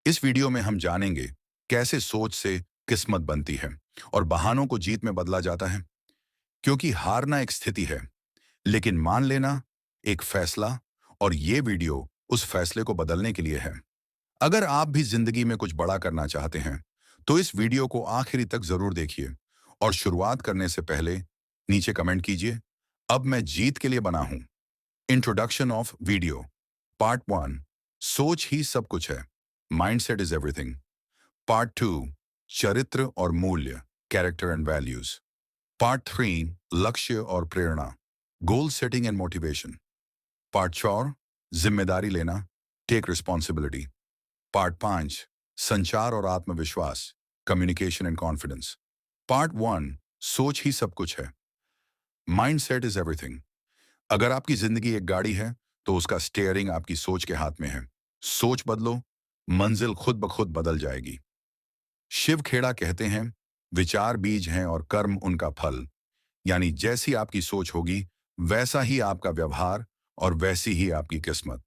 इस वीडियो में हम जानेंगे कैसे सोच से किस्मत बनती है और बहानों को जीत में बदला जाता है। क्योंकि हारना एक स्थिति है, लेकिन मान लेना एक फैसला। और ये वीडियो उस फैसले को बदलने के लिए है। अगर आप भी जिंदगी में कुछ बड़ा करना चाहते हैं तो इस वीडियो को आखिरी तक जरूर देखिए। और शुरुआत करने से पहले नीचे कमेंट कीजिए, अब मैं जीत के लिए बना हूं। इंट्रोडक्शन ऑफ वीडियो पार्ट 1, सोच ही सब कुछ है, माइंडसेट इज एवरीथिंग। पार्ट 2, चरित्र और मूल्य, कैरेक्टर एंड वैल्यूज। पार्ट 3, लक्ष्य और प्रेरणा, goal setting and motivation. Part 4, जिम्मेदारी लेना, टेक रिस्पॉन्सिबिलिटी। पार्ट 5, संचार और आत्मविश्वास, कम्युनिकेशन एंड कॉन्फिडेंस। पार्ट 1, सोच ही सब कुछ है, माइंडसेट इज एवरीथिंग। अगर आपकी जिंदगी एक गाड़ी है तो उसका स्टीयरिंग आपकी सोच के हाथ में है। सोच बदलो, मंजिल खुद ब खुद बदल जाएगी। शिव खेड़ा कहते हैं, विचार बीज हैं और कर्म उनका फल। यानी जैसी आपकी सोच होगी वैसा ही आपका व्यवहार और वैसी ही आपकी किस्मत।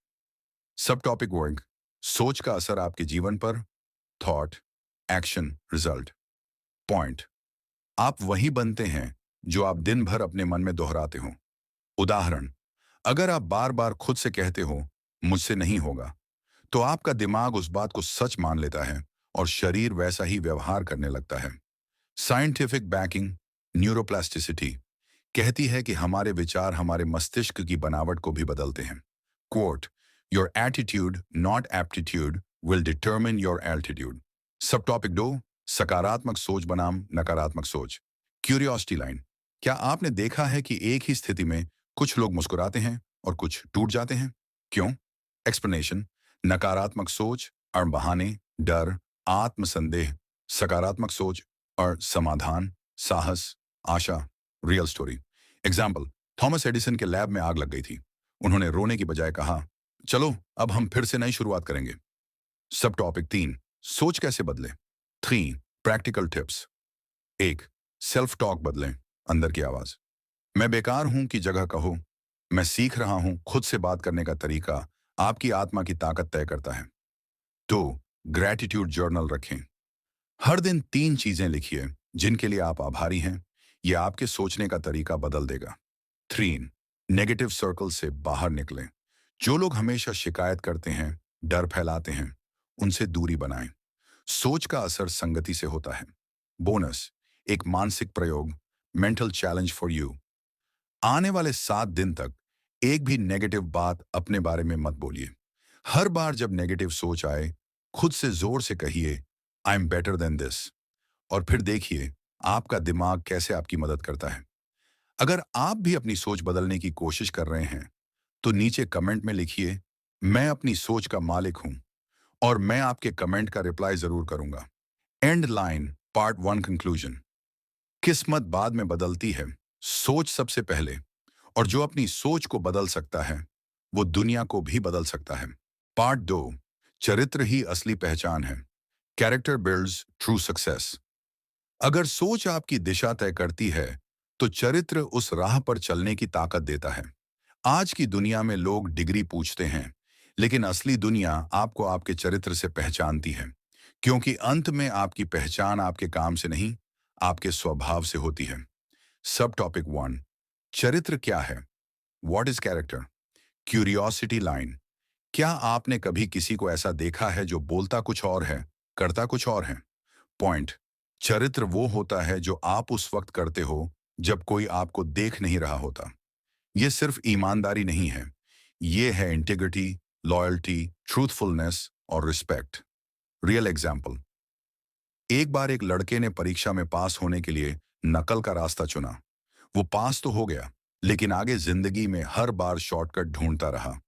सब टॉपिक वर्क, सोच का असर आपके जीवन पर। Thought, action, result. पॉइंट, आप वही बनते हैं जो आप दिन भर अपने मन में दोहराते हो। उदाहरण, अगर आप बार बार खुद से कहते हो मुझसे नहीं होगा, तो आपका दिमाग उस बात को सच मान लेता है और शरीर वैसा ही व्यवहार करने लगता है। साइंटिफिक बैकिंग, न्यूरोप्लास्टिसिटी कहती है कि हमारे विचार हमारे मस्तिष्क की बनावट को भी बदलते हैं। Quote, your attitude not aptitude will determine your altitude. सब टॉपिक 2, सकारात्मक सोच बनाम नकारात्मक सोच। क्यूरियोसिटी लाइन, क्या आपने देखा है कि एक ही स्थिति में कुछ लोग मुस्कुराते हैं और कुछ टूट जाते हैं? क्यों? एक्सप्लेनेशन, नकारात्मक सोच और बहाने, डर, आत्मसंदेह। सकारात्मक सोच और समाधान, साहस, आशा, real story. Example, Thomas Edison के लैब में आग लग गई थी। उन्होंने रोने की बजाय कहा, चलो अब हम फिर से नई शुरुआत करेंगे। सब टॉपिक 3, सोच कैसे बदले। 3 प्रैक्टिकल टिप्स। 1, सेल्फ टॉक बदलें, अंदर की आवाज। मैं बेकार हूं की जगह कहो, मैं सीख रहा हूं। खुद से बात करने का तरीका आपकी आत्मा की ताकत तय करता है। 2, ग्रैटिट्यूड जर्नल रखें। हर दिन 3 चीजें लिखिए जिनके लिए आप आभारी हैं। यह आपके सोचने का तरीका बदल देगा। 3, नेगेटिव सर्कल से बाहर निकलें। जो लोग हमेशा शिकायत करते हैं, डर फैलाते हैं, उनसे दूरी बनाएं। सोच का असर संगति से होता है। बोनस, एक मानसिक प्रयोग, मेंटल चैलेंज फॉर यू। आने वाले 7 दिन तक एक भी नेगेटिव बात अपने बारे में मत बोलिए। हर बार जब नेगेटिव सोच आए, खुद से जोर से कहिए, I am better than this. और फिर देखिए आपका दिमाग कैसे आपकी मदद करता है। अगर आप भी अपनी सोच बदलने की कोशिश कर रहे हैं तो नीचे कमेंट में लिखिए, मैं अपनी सोच का मालिक हूं। और मैं आपके कमेंट का रिप्लाई जरूर करूंगा। एंड लाइन पार्ट 1 कंक्लूजन, किस्मत बाद में बदलती है, सोच सबसे पहले। और जो अपनी सोच को बदल सकता है वो दुनिया को भी बदल सकता है। पार्ट 2, चरित्र ही असली पहचान है, कैरेक्टर बिल्ड्स ट्रू सक्सेस। अगर सोच आपकी दिशा तय करती है तो चरित्र उस राह पर चलने की ताकत देता है। आज की दुनिया में लोग डिग्री पूछते हैं, लेकिन असली दुनिया आपको आपके चरित्र से पहचानती है। क्योंकि अंत में आपकी पहचान आपके काम से नहीं, आपके स्वभाव से होती है। सब टॉपिक 1, चरित्र क्या है, what is character. Curiosity line, क्या आपने कभी किसी को ऐसा देखा है जो बोलता कुछ और है, करता कुछ और है। पॉइंट, चरित्र वो होता है जो आप उस वक्त करते हो जब कोई आपको देख नहीं रहा होता। ये सिर्फ ईमानदारी नहीं है, ये है इंटीग्रिटी, लॉयल्टी, ट्रूथफुलनेस और रिस्पेक्ट। रियल एग्जाम्पल, एक बार एक लड़के ने परीक्षा में पास होने के लिए नकल का रास्ता चुना। वो पास तो हो गया, लेकिन आगे जिंदगी में हर बार शॉर्टकट ढूंढता रहा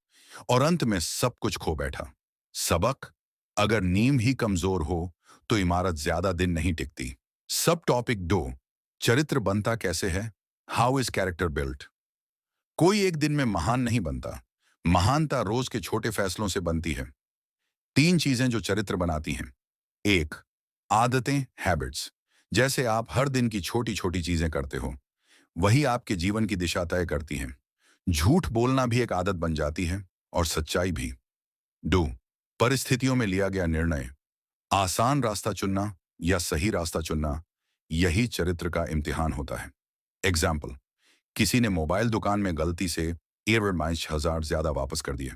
और अंत में सब कुछ खो बैठा। सबक, अगर नींव ही कमजोर हो तो इमारत ज्यादा दिन नहीं टिकती। सब टॉपिक 2, चरित्र बनता कैसे है, हाउ इज कैरेक्टर बिल्ट। कोई एक दिन में महान नहीं बनता, महानता रोज के छोटे फैसलों से बनती है। 3 चीजें जो चरित्र बनाती हैं। 1, आदतें, हैबिट्स। जैसे आप हर दिन की छोटी छोटी चीजें करते हो, वही आपके जीवन की दिशा तय करती हैं। झूठ बोलना भी एक आदत बन जाती है और सच्चाई भी। 2, परिस्थितियों में लिया गया निर्णय, आसान रास्ता चुनना या सही रास्ता चुनना, यही चरित्र का इम्तिहान होता है। एग्जाम्पल, किसी ने मोबाइल दुकान में गलती से ईयरबड्स 1000 ज्यादा वापस कर दिए।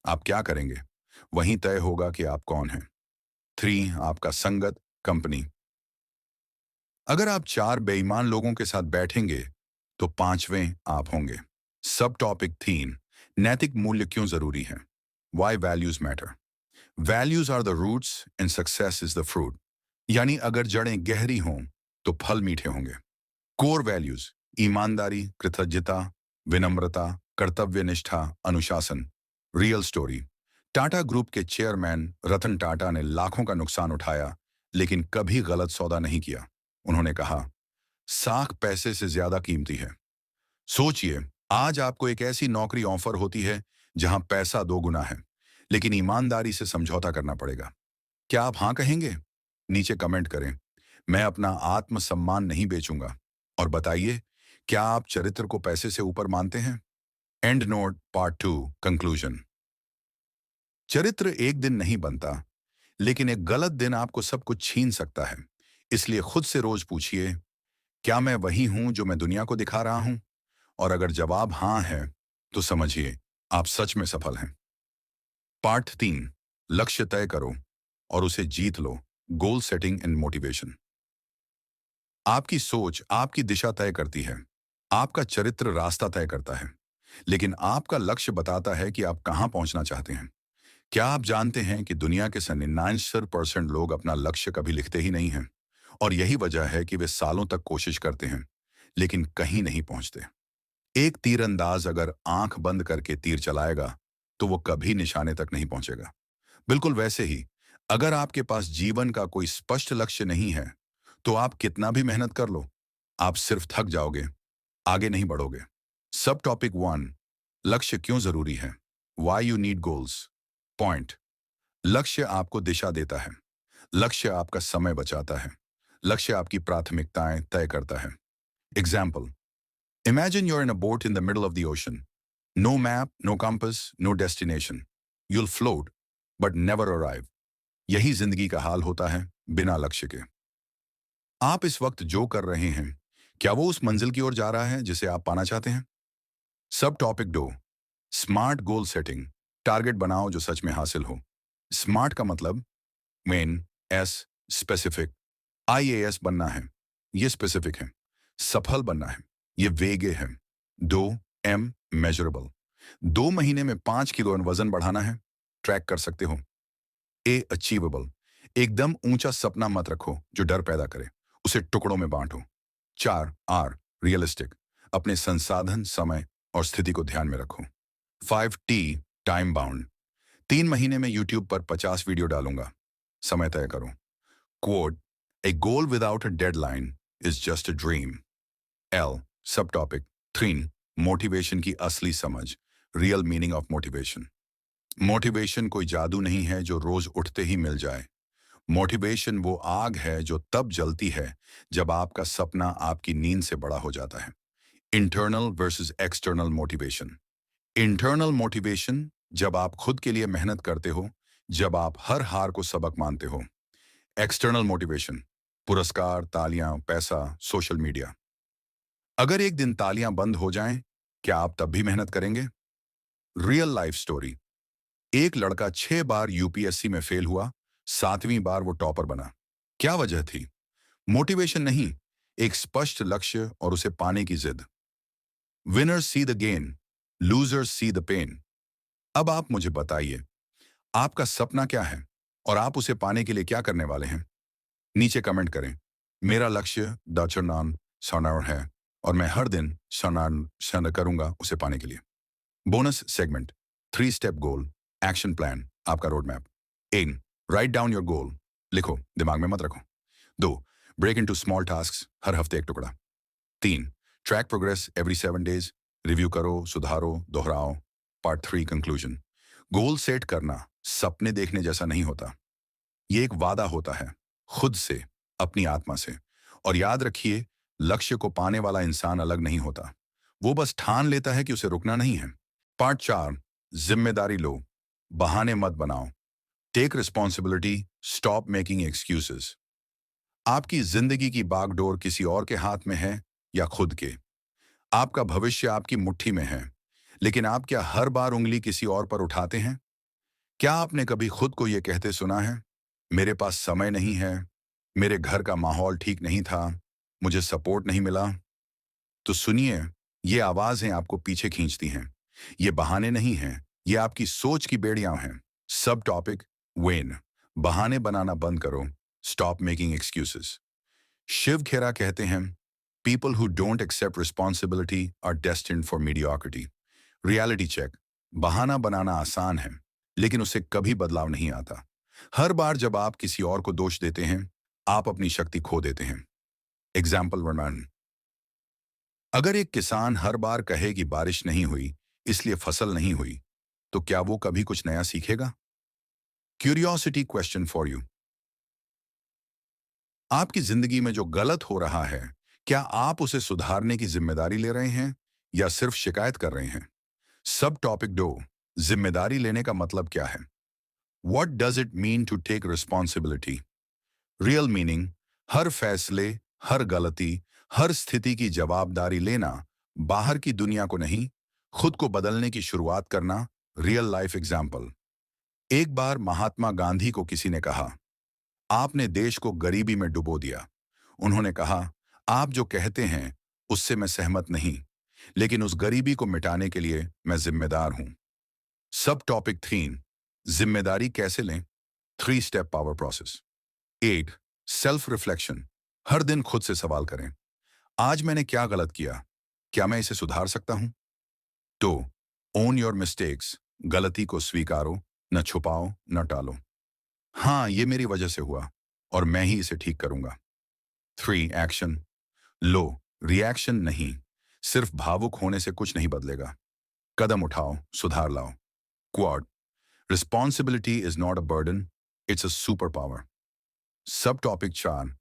आप क्या करेंगे? वहीं तय होगा कि आप कौन हैं। 3, आपका संगत, कंपनी। अगर आप 4 बेईमान लोगों के साथ बैठेंगे तो 5वें आप होंगे। सब टॉपिक 3, नैतिक मूल्य क्यों जरूरी है। Why values matter. Values are the roots and success is the fruit. यानी अगर जड़ें गहरी हों तो फल मीठे होंगे। कोर वैल्यूज, ईमानदारी, कृतज्ञता, विनम्रता, कर्तव्य निष्ठा, अनुशासन। रियल स्टोरी, टाटा ग्रुप के चेयरमैन रतन टाटा ने लाखों का नुकसान उठाया लेकिन कभी गलत सौदा नहीं किया। उन्होंने कहा, साख पैसे से ज्यादा कीमती है। सोचिए, आज आपको एक ऐसी नौकरी ऑफर होती है जहां पैसा 2 गुना है, लेकिन ईमानदारी से समझौता करना पड़ेगा। क्या आप हां कहेंगे? नीचे कमेंट करें। मैं अपना आत्मसम्मान नहीं बेचूंगा। और बताइए, क्या आप चरित्र को पैसे से ऊपर मानते हैं? And note part 2, conclusion. चरित्र एक दिन नहीं बनता, लेकिन एक गलत दिन आपको सब कुछ छीन सकता है। इसलिए खुद से रोज पूछिए, क्या मैं वही हूं जो मैं दुनिया को दिखा रहा हूं? और अगर जवाब हां है, तो समझिए आप सच में सफल हैं। पार्ट 3, लक्ष्य तय करो और उसे जीत लो। Goal setting and motivation. आपकी सोच आपकी दिशा तय करती है। आपका चरित्र रास्ता तय करता है, लेकिन आपका लक्ष्य बताता है कि आप कहां पहुंचना चाहते हैं। क्या आप जानते हैं कि दुनिया के 99% लोग अपना लक्ष्य कभी लिखते ही नहीं हैं? और यही वजह है कि वे सालों तक कोशिश करते हैं, लेकिन कहीं नहीं पहुंचते। एक तीरंदाज अगर आंख बंद करके तीर चलाएगा, तो वो कभी निशाने तक नहीं पहुंचेगा। बिल्कुल वैसे ही, अगर आपके पास जीवन का कोई स्पष्ट लक्ष्य नहीं है, तो आप कितना भी मेहनत कर लो, आप सिर्फ थक जाओगे, आगे नहीं बढ़ोगे। सब टॉपिक 1, लक्ष्य क्यों जरूरी है। Why you need goals. Point, लक्ष्य आपको दिशा देता है। लक्ष्य आपका समय बचाता है। लक्ष्य आपकी प्राथमिकताएं तय करता है। Example, imagine you're in a boat in the middle of the ocean. No map, no compass, no destination. You'll float, but never arrive. यही जिंदगी का हाल होता है बिना लक्ष्य के। आप इस वक्त जो कर रहे हैं, क्या वो उस मंजिल की ओर जा रहा है जिसे आप पाना चाहते हैं? सब topic 2, smart goal setting. Target बनाओ जो सच में हासिल हो। स्मार्ट का मतलब मेन, एस स्पेसिफिक। आईएएस बनना है, ये स्पेसिफिक है। सफल बनना है, ये वेगे है। 2, एम मेजरेबल। 2 महीने में 5 किलो वजन बढ़ाना है, ट्रैक कर सकते हो। ए अचीवेबल, एकदम ऊंचा सपना मत रखो जो डर पैदा करे, उसे टुकड़ों में बांटो। 4, आर रियलिस्टिक, अपने संसाधन, समय और स्थिति को ध्यान में रखो। 5, टी टाइम बाउंड, 3 महीने में यूट्यूब पर 50 वीडियो डालूंगा, समय तय करो। Quote, A goal without a deadline is just a dream. L सब टॉपिक 3, मोटिवेशन की असली समझ। Real meaning of motivation. Motivation कोई जादू नहीं है जो रोज उठते ही मिल जाए। मोटिवेशन वो आग है जो तब जलती है जब आपका सपना आपकी नींद से बड़ा हो जाता है। Internal versus external motivation. Internal motivation, जब आप खुद के लिए मेहनत करते हो, जब आप हर हार को सबक मानते हो। एक्सटर्नल मोटिवेशन, पुरस्कार, तालियां, पैसा, सोशल मीडिया। अगर एक दिन तालियां बंद हो जाएं, क्या आप तब भी मेहनत करेंगे? Real life story. एक लड़का 6 बार यूपीएससी में फेल हुआ, 7वीं बार वो टॉपर बना। क्या वजह थी? मोटिवेशन नहीं, एक स्पष्ट लक्ष्य और उसे पाने की जिद। Winners see the gain, losers see the pain. अब आप मुझे बताइए, आपका सपना क्या है और आप उसे पाने के लिए क्या करने वाले हैं? नीचे कमेंट करें। मेरा लक्ष्य डॉक्टर सोनार है और मैं हर दिन सोनार करूंगा उसे पाने के लिए। Bonus segment, 3 step goal action plan, आपका road map. 1, write down your goal, लिखो, दिमाग में मत रखो। 2, ब्रेक इनटू स्मॉल टास्क्स, हर हफ्ते एक टुकड़ा। 3, track progress every 7 days, review करो, सुधारो, दोहराओ। Part 3, conclusion. गोल सेट करना सपने देखने जैसा नहीं होता, ये एक वादा होता है, खुद से, अपनी आत्मा से। और याद रखिए, लक्ष्य को पाने वाला इंसान अलग नहीं होता, वो बस ठान लेता है कि उसे रुकना नहीं है। पार्ट 4, जिम्मेदारी लो, बहाने मत बनाओ। Take responsibility stop making excuses. आपकी जिंदगी की बागडोर किसी और के हाथ में है या खुद के। आपका भविष्य आपकी मुट्ठी में है, लेकिन आप क्या हर बार उंगली किसी और पर उठाते हैं? क्या आपने कभी खुद को यह कहते सुना है, मेरे पास समय नहीं है, मेरे घर का माहौल ठीक नहीं था, मुझे सपोर्ट नहीं मिला? तो सुनिए, ये आवाजें आपको पीछे खींचती हैं। ये बहाने नहीं हैं, ये आपकी सोच की बेड़ियां हैं। सब टॉपिक वेन। बहाने बनाना बंद करो। Stop making excuses. Shiv Khera कहते हैं, people who don't accept responsibility are destined for mediocrity. Reality check. बहाना बनाना आसान है, लेकिन उससे कभी बदलाव नहीं आता। हर बार जब आप किसी और को दोष देते हैं, आप अपनी शक्ति खो देते हैं। एग्जाम्पल वर्णन। अगर एक किसान हर बार कहे कि बारिश नहीं हुई, इसलिए फसल नहीं हुई, तो क्या वो कभी कुछ नया सीखेगा? Curiosity question for you. आपकी जिंदगी में जो गलत हो रहा है, क्या आप उसे सुधारने की जिम्मेदारी ले रहे हैं या सिर्फ शिकायत कर रहे हैं? सब टॉपिक 2। जिम्मेदारी लेने का मतलब क्या है? What does it mean to take responsibility? Real meaning. हर फैसले, हर गलती, हर स्थिति की जवाबदारी लेना। बाहर की दुनिया को नहीं, खुद को बदलने की शुरुआत करना। Real life example. एक बार महात्मा गांधी को किसी ने कहा, आपने देश को गरीबी में डुबो दिया। उन्होंने कहा, आप जो कहते हैं उससे मैं सहमत नहीं, लेकिन उस गरीबी को मिटाने के लिए मैं जिम्मेदार हूं। सब टॉपिक 3। जिम्मेदारी कैसे लें? 3 step power process. 8। Self reflection. हर दिन खुद से सवाल करें, आज मैंने क्या गलत किया, क्या मैं इसे सुधार सकता हूं? तो ओन योर मिस्टेक्स। गलती को स्वीकारो, न छुपाओ, न टालो। हाँ, ये मेरी वजह से हुआ और मैं ही इसे ठीक करूंगा। 3 एक्शन लो। रिएक्शन नहीं। सिर्फ भावुक होने से कुछ नहीं बदलेगा। कदम उठाओ, सुधार लाओ। Quad. Responsibility is not a burden, it's a super power. सब टॉपिक 4।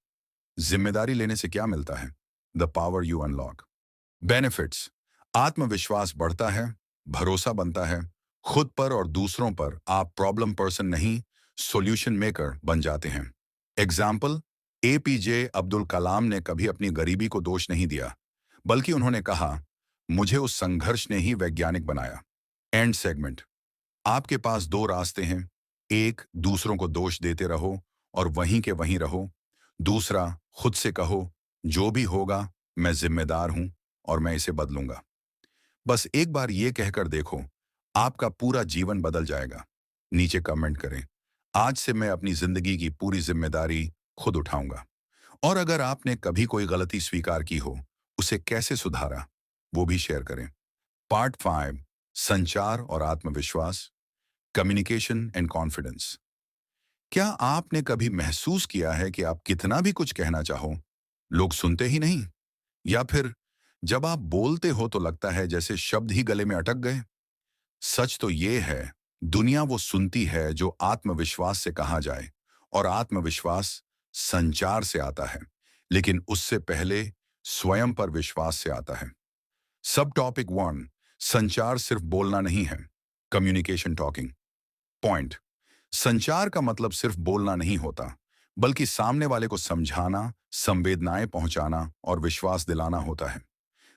जिम्मेदारी लेने से क्या मिलता है? The power you unlock. Benefits. आत्मविश्वास बढ़ता है, भरोसा बनता है, खुद पर और दूसरों पर आप प्रॉब्लम पर्सन नहीं, सॉल्यूशन मेकर बन जाते हैं। एग्जाम्पल। एपीजे अब्दुल कलाम ने कभी अपनी गरीबी को दोष नहीं दिया, बल्कि उन्होंने कहा, मुझे उस संघर्ष ने ही वैज्ञानिक बनाया। And segment. आपके पास 2 रास्ते हैं। एक, दूसरों को दोष देते रहो और वहीं के वहीं रहो। दूसरा, खुद से कहो, जो भी होगा मैं जिम्मेदार हूं और मैं इसे बदलूंगा। बस एक बार ये कहकर देखो, आपका पूरा जीवन बदल जाएगा। नीचे कमेंट करें, आज से मैं अपनी जिंदगी की पूरी जिम्मेदारी खुद उठाऊंगा। और अगर आपने कभी कोई गलती स्वीकार की हो, उसे कैसे सुधारा, वो भी शेयर करें। पार्ट 5। संचार और आत्मविश्वास। Communication and confidence. क्या आपने कभी महसूस किया है कि आप कितना भी कुछ कहना चाहो, लोग सुनते ही नहीं? या फिर जब आप बोलते हो तो लगता है जैसे शब्द ही गले में अटक गए? सच तो ये है, दुनिया वो सुनती है जो आत्मविश्वास से कहा जाए, और आत्मविश्वास संचार से आता है, लेकिन उससे पहले स्वयं पर विश्वास से आता है। सब टॉपिक 1। संचार सिर्फ बोलना नहीं है, कम्युनिकेशन टॉकिंग। पॉइंट। संचार का मतलब सिर्फ बोलना नहीं होता, बल्कि सामने वाले को समझाना, संवेदनाएं पहुंचाना और विश्वास दिलाना होता है।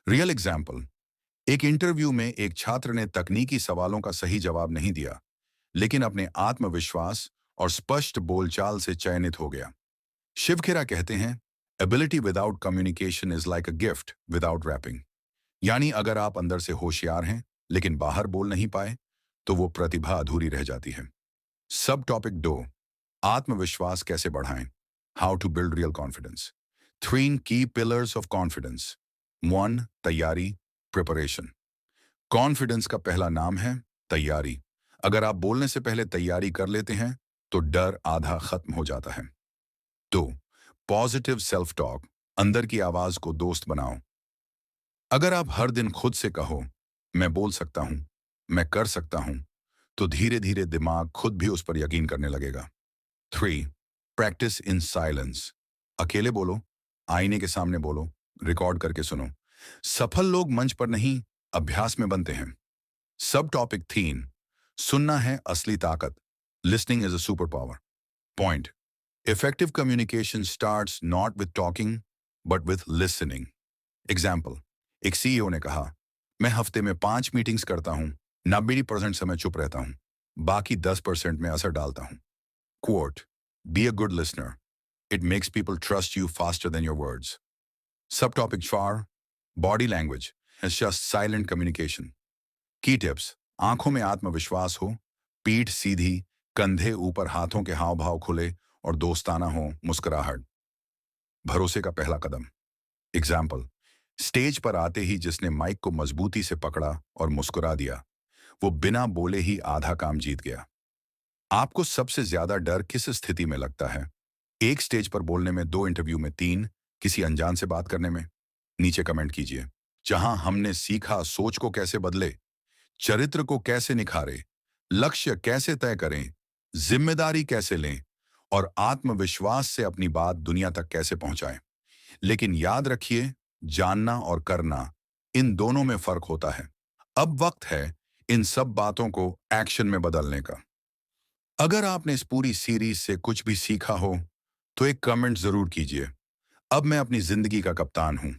Real example. एक इंटरव्यू में एक छात्र ने तकनीकी सवालों का सही जवाब नहीं दिया, लेकिन अपने आत्मविश्वास और स्पष्ट बोलचाल से चयनित हो गया। शिव खेरा कहते हैं, ability without communication is like a gift without wrapping. यानी अगर आप अंदर से होशियार हैं, लेकिन बाहर बोल नहीं पाए, तो वो प्रतिभा अधूरी रह जाती है। सब टॉपिक 2। आत्मविश्वास कैसे बढ़ाएं? How to build real confidence. 3 की पिलर्स ऑफ कॉन्फिडेंस। 1 तैयारी, प्रिपरेशन। कॉन्फिडेंस का पहला नाम है तैयारी। अगर आप बोलने से पहले तैयारी कर लेते हैं, तो डर आधा खत्म हो जाता है। 2 पॉजिटिव सेल्फ टॉक। अंदर की आवाज को दोस्त बनाओ। अगर आप हर दिन खुद से कहो, मैं बोल सकता हूं, मैं कर सकता हूं, तो धीरे धीरे दिमाग खुद भी उस पर यकीन करने लगेगा। 3 प्रैक्टिस इन साइलेंस। अकेले बोलो, आईने के सामने बोलो, रिकॉर्ड करके सुनो। सफल लोग मंच पर नहीं, अभ्यास में बनते हैं। सब टॉपिक 3। सुनना है असली ताकत। Listening is a super power. Point. Effective communication starts not with talking, but with listening. Example. एक सीईओ ने कहा, मैं हफ्ते में 5 मीटिंग्स करता हूं, 90% समय चुप रहता हूं, बाकी 10% में असर डालता हूं. Quote. Be a good listener. It makes people trust you faster than your words. Subtopic 4. Body language is just silent communication. Key tips. आंखों में आत्मविश्वास हो, पीठ सीधी, कंधे ऊपर, हाथों के हाव भाव खुले और दोस्ताना हो, मुस्कुराहट. भरोसे का पहला कदम. एग्जाम्पल. स्टेज पर आते ही जिसने माइक को मजबूती से पकड़ा और मुस्कुरा दिया, वो बिना बोले ही आधा काम जीत गया. आपको सबसे ज्यादा डर किस स्थिति में लगता है? एक स्टेज पर बोलने में, 2 इंटरव्यू में, 3 किसी अनजान से बात करने में? नीचे कमेंट कीजिए. जहां हमने सीखा सोच को कैसे बदले, चरित्र को कैसे निखारे, लक्ष्य कैसे तय करें, जिम्मेदारी कैसे लें और आत्मविश्वास से अपनी बात दुनिया तक कैसे पहुंचाएं. लेकिन याद रखिए, जानना और करना, इन दोनों में फर्क होता है. अब वक्त है इन सब बातों को एक्शन में बदलने का. अगर आपने इस पूरी सीरीज से कुछ भी सीखा हो, तो एक कमेंट जरूर कीजिए. अब मैं अपनी जिंदगी का कप्तान हूं.